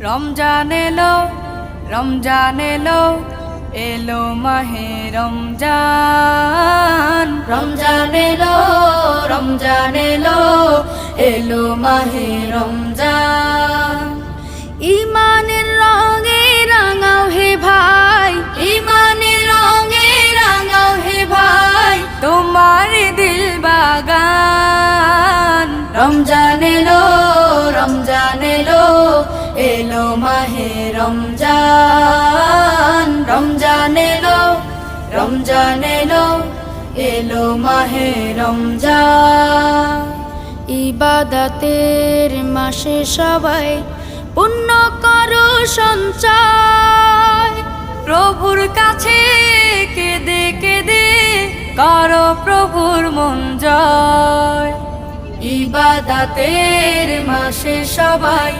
রমজান এলো, রমজান এলো, এলো মাহে রমজান। রমজান এলো, রমজান এলো, এলো মাহে রমজান। ইমানের রঙে রাঙাও হে ভাই, ইমানের রঙে রাঙাও হে ভাই, তোমার দিল বাগান। রমজান এলো, রমজান এলো, এলো মাহে রমজান। রমজান এলো, রমজান এলো, এলো মাহে রমজান। ইবাদতের মাসে সবাই পুণ্য করো সঞ্চয়, প্রভুর কাছে কেঁদে কেঁদে করো প্রভুর মন জয়। ইবাদতের মাসে সবাই